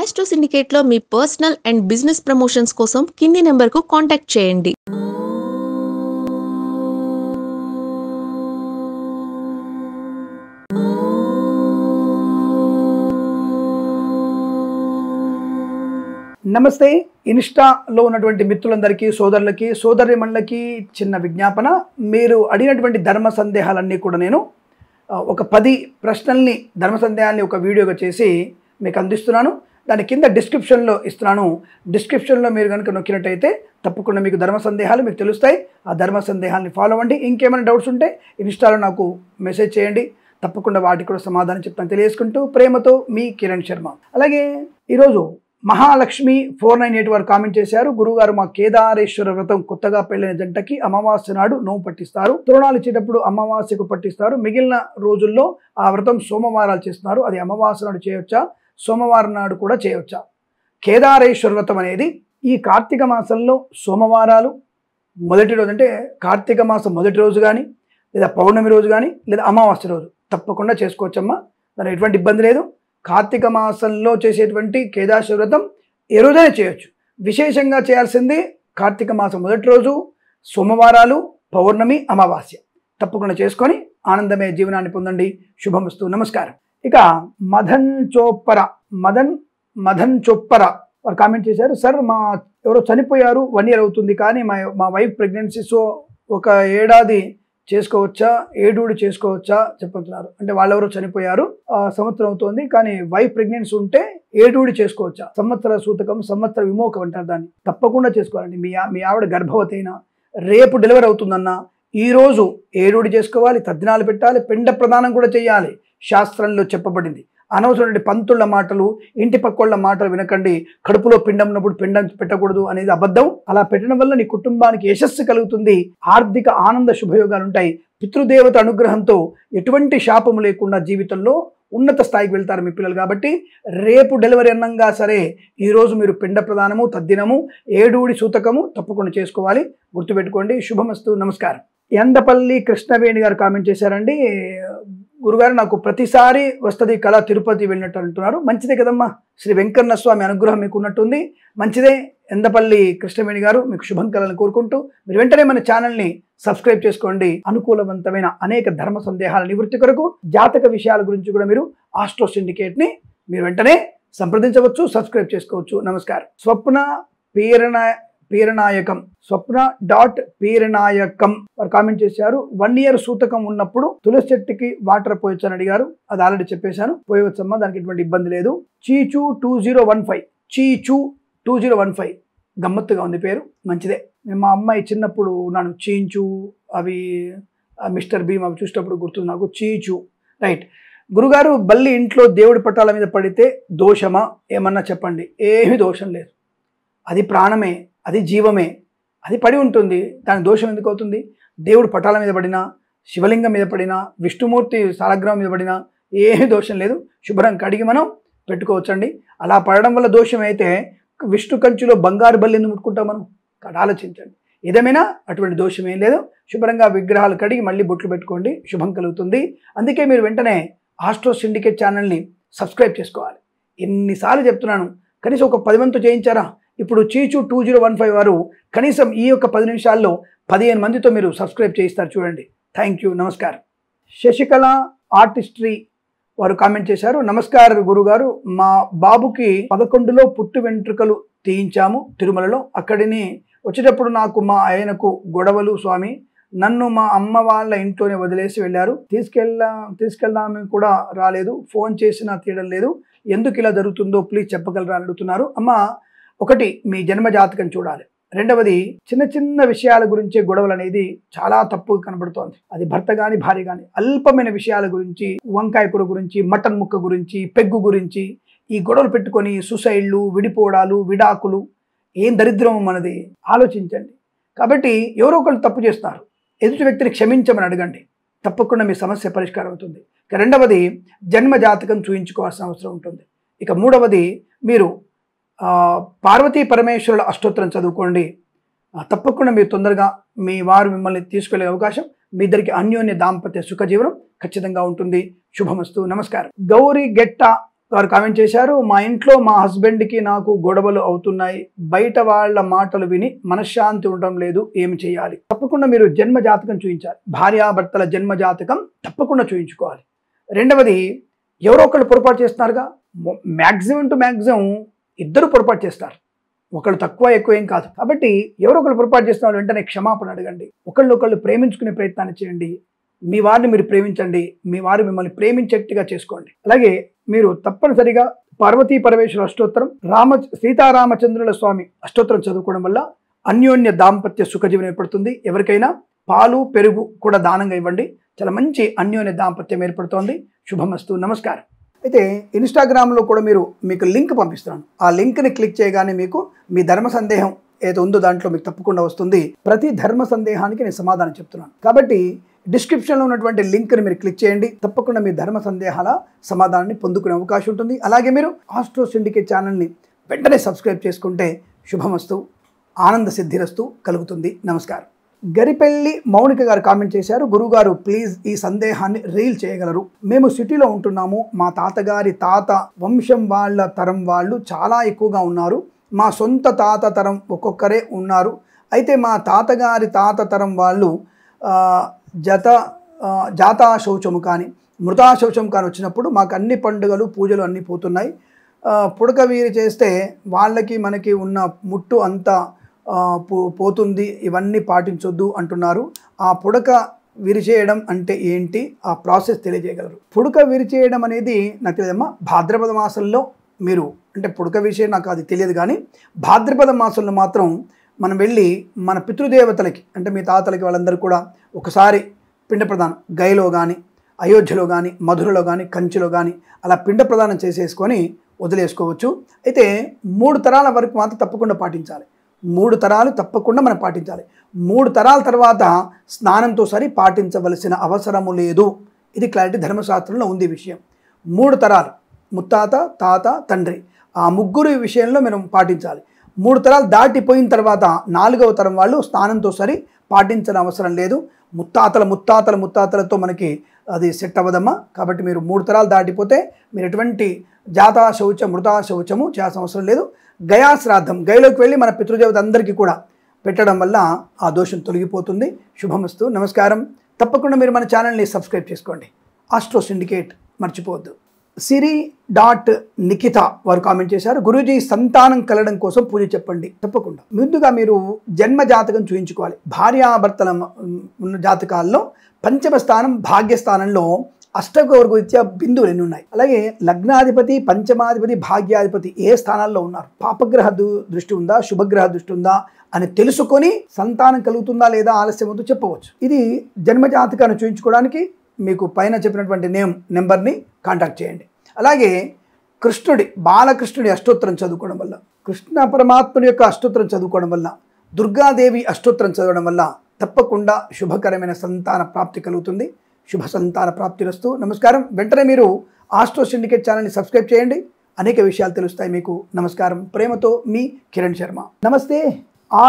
Astro సిండికేట్లో మీ personal and business promotions కోసం కింది నెంబర్కు కాంటాక్ట్ చేయండి. నమస్తే. ఇన్స్టాలో ఉన్నటువంటి మిత్రులందరికీ, సోదరులకి, సోదరిమణులకి చిన్న విజ్ఞాపన. మీరు అడిగినటువంటి ధర్మ సందేహాలన్నీ కూడా నేను ఒక 10 ప్రశ్నల్ని, ధర్మ సందేహాన్ని ఒక వీడియోగా చేసి మీకు అందిస్తున్నాను. దాని కింద డిస్క్రిప్షన్లో ఇస్తున్నాను. డిస్క్రిప్షన్లో మీరు కనుక నొక్కినట్టయితే తప్పకుండా మీకు ధర్మ సందేహాలు మీకు తెలుస్తాయి. ఆ ధర్మ సందేహాన్ని ఫాలో అవ్వండి. ఇంకేమైనా డౌట్స్ ఉంటే ఇన్స్టాలో నాకు మెసేజ్ చేయండి. తప్పకుండా వాటికి కూడా సమాధానం చెప్తాను తెలియజేసుకుంటూ, ప్రేమతో మీ కిరణ్ శర్మ. అలాగే ఈరోజు మహాలక్ష్మి 498 వారు కామెంట్ చేశారు. గురుగారు, మా కేదారేశ్వర వ్రతం కొత్తగా పెళ్లిన జంటకి అమావాస్య నాడు నోము పట్టిస్తారు. తోరణాలు ఇచ్చేటప్పుడు అమావాస్యకు పట్టిస్తారు. మిగిలిన రోజుల్లో ఆ వ్రతం సోమవారాలు చేస్తున్నారు. అది అమావాస్య నాడు చేయవచ్చా, సోమవారం నాడు కూడా చేయవచ్చా? కేదారేశ్వర వ్రతం అనేది ఈ కార్తీక మాసంలో సోమవారాలు మొదటి రోజు, అంటే కార్తీక మాసం మొదటి రోజు కానీ, లేదా పౌర్ణమి రోజు కానీ, లేదా అమావాస్య రోజు తప్పకుండా చేసుకోవచ్చమ్మా. దాని ఎటువంటి ఇబ్బంది లేదు. కార్తీక మాసంలో చేసేటువంటి కేదారేశ్వర వ్రతం ఏ రోజైనా చేయొచ్చు. విశేషంగా చేయాల్సింది కార్తీక మాసం మొదటి రోజు, సోమవారాలు, పౌర్ణమి, అమావాస్య తప్పకుండా చేసుకొని ఆనందమే జీవనాన్ని పొందండి. శుభమస్తు. నమస్కారం. ఇక మదన్ చొప్పర వారు కామెంట్ చేశారు. సార్, మా ఎవరో చనిపోయారు, 1 year అవుతుంది, కానీ మా వైఫ్ ప్రెగ్నెన్సీ, సో ఒక ఏడాది చేసుకోవచ్చా, ఏడూడి చేసుకోవచ్చా చెప్తున్నారు. అంటే వాళ్ళెవరో చనిపోయారు, సంవత్సరం అవుతోంది, కానీ వైఫ్ ప్రెగ్నెన్సీ ఉంటే ఏడూడి చేసుకోవచ్చా? సంవత్సర సూతకం, సంవత్సర విమోకం అంటారు దాన్ని. తప్పకుండా చేసుకోవాలండి. మీ ఆవిడ గర్భవతి అయినా, రేపు డెలివరీ అవుతుందన్నా ఈరోజు ఏడూడి చేసుకోవాలి, తద్దినాలు పెట్టాలి, పిండ ప్రదానం కూడా చేయాలి. శాస్త్రంలో చెప్పబడింది. అనవసరమైన పంతుళ్ళ మాటలు, ఇంటి పక్కోళ్ళ మాటలు వినకండి. కడుపులో పిండం ఉన్నప్పుడు పిండం పెట్టకూడదు అనేది అబద్ధం. అలా పెట్టడం వల్ల నీ కుటుంబానికి యశస్సు కలుగుతుంది, ఆర్థిక ఆనంద శుభయోగాలు ఉంటాయి. పితృదేవత అనుగ్రహంతో ఎటువంటి శాపము లేకుండా జీవితంలో ఉన్నత స్థాయికి వెళ్తారు మీ పిల్లలు. కాబట్టి రేపు డెలివరీ అన్నంగా సరే ఈరోజు మీరు పిండ ప్రదానము, తద్దినము, ఏడూడి సూతకము తప్పకుండా చేసుకోవాలి. గుర్తుపెట్టుకోండి. శుభమస్తు. నమస్కారం. ఎండపల్లి కృష్ణవేణి గారు కామెంట్ చేశారండి. గురుగారు, నాకు ప్రతిసారి వస్తుంది కళ, తిరుపతి వెళ్ళినట్టు అంటున్నారు. మంచిదే కదమ్మా. శ్రీ వెంకన్న స్వామి అనుగ్రహం మీకు ఉన్నట్టుంది. మంచిదే. ఎండపల్లి కృష్ణవేణి గారు, మీకు శుభం కలను కోరుకుంటూ మీరు వెంటనే మన ఛానల్ని సబ్స్క్రైబ్ చేసుకోండి. అనుకూలవంతమైన అనేక ధర్మ సందేహాల నివృత్తి కొరకు, జాతక విషయాల గురించి కూడా మీరు ఆస్ట్రో సిండికేట్ని మీరు వెంటనే సంప్రదించవచ్చు, సబ్స్క్రైబ్ చేసుకోవచ్చు. నమస్కారం. స్వప్న.పీరనాయకం వారు కామెంట్ చేశారు. 1 year సూతకం ఉన్నప్పుడు తులసి చెట్టుకి వాటర్ పోయొచ్చు అని అడిగారు. అది ఆల్రెడీ చెప్పేశాను, పోయవచ్చమ్మా, దానికి ఎటువంటి ఇబ్బంది లేదు. చీచు 2015 గమ్మత్తుగా ఉంది పేరు, మంచిదే. నేను మా అమ్మాయి చిన్నప్పుడు ఉన్నాను, చీంచు అవి మిస్టర్ భీమ్ అవి చూసేటప్పుడు గుర్తుంది నాకు. చీచు, రైట్. గురుగారు, బల్లి ఇంట్లో దేవుడి పటాల మీద పడితే దోషమా? ఏమన్నా చెప్పండి. ఏమీ దోషం లేదు. అది ప్రాణమే, అది జీవమే, అది పడి ఉంటుంది. దాని దోషం ఎందుకు అవుతుంది? దేవుడు పటాల మీద పడినా, శివలింగం మీద పడినా, విష్ణుమూర్తి సాలగ్రామం మీద పడినా ఏమీ దోషం లేదు. శుభ్రం కడిగి మనం పెట్టుకోవచ్చండి. అలా పడడం వల్ల దోషం అయితే విష్ణు కంచులో బంగారు బల్లి ఎందుకు ముట్టుకుంటాం మనం? ఆలోచించండి. ఏదేమైనా అటువంటి దోషం ఏం లేదు. శుభ్రంగా విగ్రహాలు కడిగి మళ్ళీ బొట్లు పెట్టుకోండి, శుభం కలుగుతుంది. అందుకే మీరు వెంటనే ఆస్ట్రో సిండికేట్ ఛానల్ని సబ్స్క్రైబ్ చేసుకోవాలి. ఎన్నిసార్లు చెప్తున్నాను, కనీసం ఒక 10 మందితో చేయించారా? ఇప్పుడు చీచు 2015 వారు కనీసం ఈ యొక్క 10 నిమిషాల్లో 15 మందితో మీరు సబ్స్క్రైబ్ చేయిస్తారు. చూడండి. Thank you. నమస్కారం. శశికళ ఆర్టిస్ట్రీ వారు కామెంట్ చేశారు. నమస్కారం గురుగారు, మా బాబుకి 11లో పుట్టు వెంట్రుకలు తీయించాము తిరుమలలో. అక్కడిని వచ్చేటప్పుడు నాకు మా ఆయనకు గొడవలు స్వామి. నన్ను మా అమ్మ వాళ్ళ ఇంట్లోనే వదిలేసి వెళ్ళారు. తీసుకెళ్దామని కూడా రాలేదు. ఫోన్ చేసినా తీయడం లేదు. ఎందుకు ఇలా జరుగుతుందో ప్లీజ్ చెప్పగలరా అని అడుగుతున్నారు. అమ్మ, ఒకటి, మీ జన్మ జాతకం చూడాలి. రెండవది, చిన్న విషయాల గురించే గొడవలు అనేది చాలా తప్పుగా కనబడుతోంది. అది భర్త కానీ భార్య కానీ అల్పమైన విషయాల గురించి, వంకాయ కూర గురించి, మటన్ ముక్క గురించి, పెగ్గు గురించి ఈ గొడవలు పెట్టుకొని సూసైడ్లు, విడిపోవడాలు, విడాకులు, ఏం దరిద్రం మనది. ఆలోచించండి. కాబట్టి ఎవరో ఒకళ్ళు తప్పు చేస్తారు, ఎదుటి వ్యక్తిని క్షమించమని అడగండి. తప్పకుండా మీ సమస్య పరిష్కారం అవుతుంది. ఇక రెండవది, జన్మ జాతకం చూయించుకోవాల్సిన అవసరం ఉంటుంది. ఇక మూడవది, మీరు పార్వతీ పరమేశ్వరుల అష్టోత్తరం చదువుకోండి. తప్పకుండా మీరు తొందరగా మీ వారు మిమ్మల్ని తీసుకెళ్లే అవకాశం, మీ ఇద్దరికి అన్యోన్య దాంపత్య సుఖజీవనం ఖచ్చితంగా ఉంటుంది. శుభమస్తు. నమస్కారం. గౌరీ గెట్ట వారు కామెంట్ చేశారు, మా ఇంట్లో మా హస్బెండ్కి నాకు గొడవలు అవుతున్నాయి, బయట వాళ్ళ మాటలు విని మనశ్శాంతి ఉండడం లేదు, ఏమి చేయాలి? తప్పకుండా మీరు జన్మ జాతకం చూపించాలి. భార్యాభర్తల జన్మ జాతకం తప్పకుండా చూయించుకోవాలి. రెండవది, ఎవరో ఒకళ్ళు పొరపాటు చేస్తున్నారుగా, మ్యాక్సిమం టు మ్యాక్సిమం ఇద్దరు పొరపాటు చేస్తారు, ఒకళ్ళు తక్కువ ఎక్కువ ఏం కాదు. కాబట్టి ఎవరో ఒకళ్ళు పొరపాటు చేస్తున్నారు, వెంటనే క్షమాపణ అడగండి, ఒకళ్ళు ప్రేమించుకునే ప్రయత్నాన్ని చేయండి, మీ వారిని మీరు ప్రేమించండి, మీ వారు మిమ్మల్ని ప్రేమించేట్టుగా చేసుకోండి. అలాగే మీరు తప్పనిసరిగా పార్వతీ పరమేశ్వర అష్టోత్తరం, సీతారామచంద్రుల స్వామి అష్టోత్తరం చదువుకోవడం వల్ల అన్యోన్య దాంపత్య సుఖజీవనం ఏర్పడుతుంది. ఎవరికైనా పాలు పెరుగు కూడా దానంగా ఇవ్వండి, చాలా మంచి అన్యోన్య దాంపత్యం ఏర్పడుతోంది. శుభమస్తు. నమస్కారం. అయితే ఇన్స్టాగ్రామ్లో కూడా మీకు లింక్ పంపిస్తున్నాను. ఆ లింక్ని క్లిక్ చేయగానే మీకు మీ ధర్మ సందేహం ఏదో ఉందో దాంట్లో మీకు తప్పకుండా వస్తుంది. ప్రతి ధర్మ సందేహానికి నేను సమాధానం చెప్తున్నాను. కాబట్టి డిస్క్రిప్షన్లో ఉన్నటువంటి లింక్ని మీరు క్లిక్ చేయండి, తప్పకుండా మీ ధర్మ సందేహాల సమాధానాన్ని పొందుకునే అవకాశం ఉంటుంది. అలాగే మీరు ఆస్ట్రో సిండికేట్ ఛానల్ని వెంటనే సబ్స్క్రైబ్ చేసుకుంటే శుభమస్తు, ఆనంద సిద్ధిరస్తు కలుగుతుంది. నమస్కారం. గరిపెల్లి మౌనిక గారు కామెంట్ చేశారు, గురుగారు ప్లీజ్ ఈ సందేహాన్ని రీల్ చేయగలరు. మేము సిటీలో ఉంటున్నాము, మా తాతగారి తాత వంశం వాళ్ళ తరం వాళ్ళు చాలా ఎక్కువగా ఉన్నారు, మా సొంత తాత తరం ఒక్కొక్కరే ఉన్నారు. అయితే మా తాతగారి తాత తరం వాళ్ళు జాతా శౌచము కానీ మృతా శౌచం కానీ వచ్చినప్పుడు మాకు అన్ని పండుగలు పూజలు అన్నీ పోతున్నాయి. పుడక వీరి చేస్తే వాళ్ళకి మనకి ఉన్న ముట్టు అంతా పోతుంది, ఇవన్నీ పాటించొద్దు అంటున్నారు. ఆ పుడక విరిచేయడం అంటే ఏంటి, ఆ ప్రాసెస్ తెలియజేయగలరు? పుడక విరిచేయడం అనేది నాకు తెలియదమ్మా. భాద్రపద మాసంలో మీరు అంటే పుడక విషయం నాకు అది తెలియదు, కానీ భాద్రపద మాసంలో మాత్రం మనం వెళ్ళి మన పితృదేవతలకి అంటే మీ తాతలకి వాళ్ళందరూ కూడా ఒకసారి పిండ ప్రదానం గయలో కానీ అయోధ్యలో కానీ మధురలో కానీ కంచిలో కానీ అలా పిండ ప్రదానం చేసేసుకొని వదిలేసుకోవచ్చు. అయితే 3 తరాల వరకు మాత్రం తప్పకుండా పాటించాలి. 3 తరాలు తప్పకుండా మనం పాటించాలి. 3 తరాల తర్వాత స్నానంతో సరి పాటించవలసిన అవసరము లేదు. ఇది క్లారిటీ ధర్మశాస్త్రంలో ఉంది విషయం. 3 తరాలు ముత్తాత తాత తండ్రి ఆ ముగ్గురు విషయంలో మనం పాటించాలి. 3 తరాలు దాటిపోయిన తర్వాత 4వ తరం వాళ్ళు స్నానంతో సరి పాటించిన అవసరం లేదు. ముత్తాతలతో మనకి అది సెట్ అవ్వదమ్మా. కాబట్టి మీరు 3 తరాలు దాటిపోతే మీరు ఎటువంటి జాతా శౌచం మృతా శౌచము చేయాల్సిన అవసరం లేదు. గయా శ్రాద్ధం గయలోకి వెళ్ళి మన పితృదేవత అందరికీ కూడా పెట్టడం వల్ల ఆ దోషం తొలగిపోతుంది. శుభమస్తు. నమస్కారం. తప్పకుండా మీరు మన ఛానల్ని సబ్స్క్రైబ్ చేసుకోండి. ఆస్ట్రో సిండికేట్ మర్చిపోవద్దు. Siri.Nikita వారు కామెంట్ చేశారు, గురూజీ సంతానం కలగడం కోసం పూజ చెప్పండి. తప్పకుండా ముందుగా మీరు జన్మ జాతకం చూయించుకోవాలి. భార్యాభర్తల ఉన్న జాతకాల్లో పంచమ స్థానం భాగ్యస్థానంలో అష్టగౌర్గరీత్యా బిందువులు ఎన్ని ఉన్నాయి, అలాగే లగ్నాధిపతి పంచమాధిపతి భాగ్యాధిపతి ఏ స్థానాల్లో ఉన్నారు, పాపగ్రహ దృష్టి ఉందా శుభగ్రహ దృష్టి ఉందా అని తెలుసుకొని సంతానం కలుగుతుందా లేదా ఆలస్యం అవుతుందో చెప్పవచ్చు. ఇది జన్మ జాతకాన్ని చూయించుకోవడానికి మీకు పైన చెప్పినటువంటి నెంబర్ని కాంటాక్ట్ చేయండి. అలాగే బాలకృష్ణుడి అష్టోత్తరం చదువుకోవడం వల్ల, కృష్ణ పరమాత్ముడి యొక్క అష్టోత్తరం చదువుకోవడం వల్ల, దుర్గాదేవి అష్టోత్తరం చదవడం వల్ల తప్పకుండా శుభకరమైన సంతాన ప్రాప్తి కలుగుతుంది. శుభ సంతాన ప్రాప్తిరస్తు. నమస్కారం. వెంటనే మీరు ఆస్ట్రో సిండికేట్ ఛానల్ని సబ్స్క్రైబ్ చేయండి, అనేక విషయాలు తెలుస్తాయి మీకు. నమస్కారం. ప్రేమతో మీ కిరణ్ శర్మ. నమస్తే.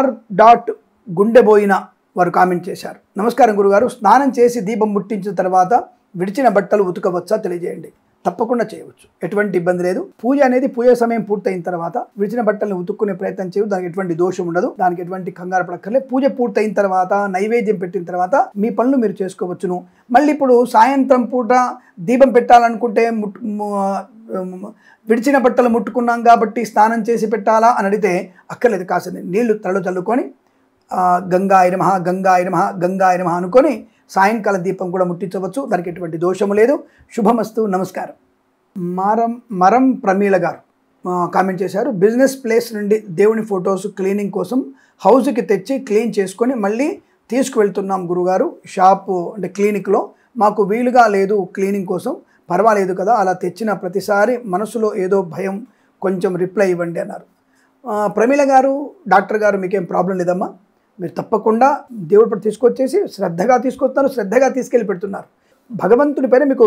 R.గుండెబోయిన వారు కామెంట్ చేశారు, నమస్కారం గురుగారు, స్నానం చేసి దీపం ముట్టించిన తర్వాత విడిచిన బట్టలు ఉతకవచ్చా తెలియజేయండి. తప్పకుండా చేయవచ్చు, ఎటువంటి ఇబ్బంది లేదు. పూజ అనేది పూజ సమయం పూర్తయిన తర్వాత విడిచిన బట్టలను ఉతుక్కునే ప్రయత్నం చేయదు, దానికి ఎటువంటి దోషం ఉండదు, దానికి ఎటువంటి కంగారు పడక్కర్లేదు. పూజ పూర్తయిన తర్వాత నైవేద్యం పెట్టిన తర్వాత మీ పనులు మీరు చేసుకోవచ్చును. మళ్ళీ ఇప్పుడు సాయంత్రం పూట దీపం పెట్టాలనుకుంటే విడిచిన బట్టలు ముట్టుకున్నాం కాబట్టి స్నానం చేసి పెట్టాలా అని అడిగితే అక్కర్లేదు. కాసిన నీళ్లు తలలో చల్లుకొని గంగాయ నమః గంగాయ నమః గంగాయ నమః అనుకొని సాయంకాల దీపం కూడా ముట్టించవచ్చు, దానికి ఎటువంటి దోషము లేదు. శుభమస్తు. నమస్కారం. మరం ప్రమీల గారు కామెంట్ చేశారు, బిజినెస్ ప్లేస్ నుండి దేవుని ఫొటోస్ క్లీనింగ్ కోసం హౌస్కి తెచ్చి క్లీన్ చేసుకొని మళ్ళీ తీసుకువెళ్తున్నాం గురుగారు. షాపు అంటే క్లినిక్లో మాకు వీలుగా లేదు క్లీనింగ్ కోసం. పర్వాలేదు కదా, అలా తెచ్చిన ప్రతిసారి మనసులో ఏదో భయం, కొంచెం రిప్లై ఇవ్వండి అన్నారు. ప్రమీల గారు, డాక్టర్ గారు, మీకేం ప్రాబ్లం లేదమ్మా. మీరు తప్పకుండా దేవుడి పట్ల తీసుకొచ్చేసి శ్రద్ధగా తీసుకొస్తున్నారు, శ్రద్ధగా తీసుకెళ్ళి పెడుతున్నారు. భగవంతుడి పైన మీకు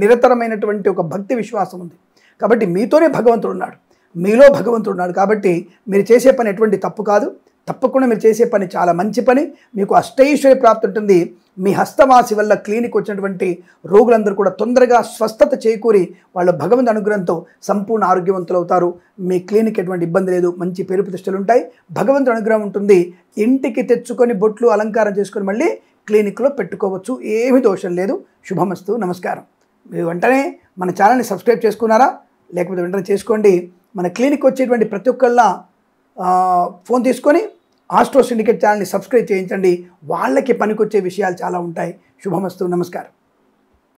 నిరతరమైనటువంటి ఒక భక్తి విశ్వాసం ఉంది కాబట్టి మీతోనే భగవంతుడు ఉన్నాడు, మీలో భగవంతుడు ఉన్నాడు. కాబట్టి మీరు చేసే పని ఎటువంటి తప్పు కాదు. తప్పకుండా మీరు చేసే పని చాలా మంచి పని, మీకు అష్టైశ్వర్య ప్రాప్తి ఉంటుంది. మీ హస్తవాసి వల్ల క్లినిక్ వచ్చినటువంటి రోగులందరూ కూడా తొందరగా స్వస్థత చేకూరి వాళ్ళ భగవంతు అనుగ్రహంతో సంపూర్ణ ఆరోగ్యవంతులు అవుతారు. మీ క్లినిక్ ఎటువంటి ఇబ్బంది లేదు, మంచి పేరు ప్రతిష్టలు ఉంటాయి, భగవంతు అనుగ్రహం ఉంటుంది. ఇంటికి తెచ్చుకొని బొట్లు అలంకారం చేసుకొని మళ్ళీ క్లినిక్లో పెట్టుకోవచ్చు, ఏమీ దోషం లేదు. శుభమస్తు. నమస్కారం. మీరు వెంటనే మన ఛానల్ని సబ్స్క్రైబ్ చేసుకున్నారా? లేకపోతే వెంటనే చేసుకోండి. మన క్లినిక్ వచ్చేటువంటి ప్రతి ఒక్కళ్ళ ఫోన్ తీసుకొని ఆస్ట్రో సిండికేట్ ఛానల్ని సబ్స్క్రైబ్ చేయించండి. వాళ్ళకి పనికొచ్చే విషయాలు చాలా ఉంటాయి. శుభమస్తు. నమస్కారం.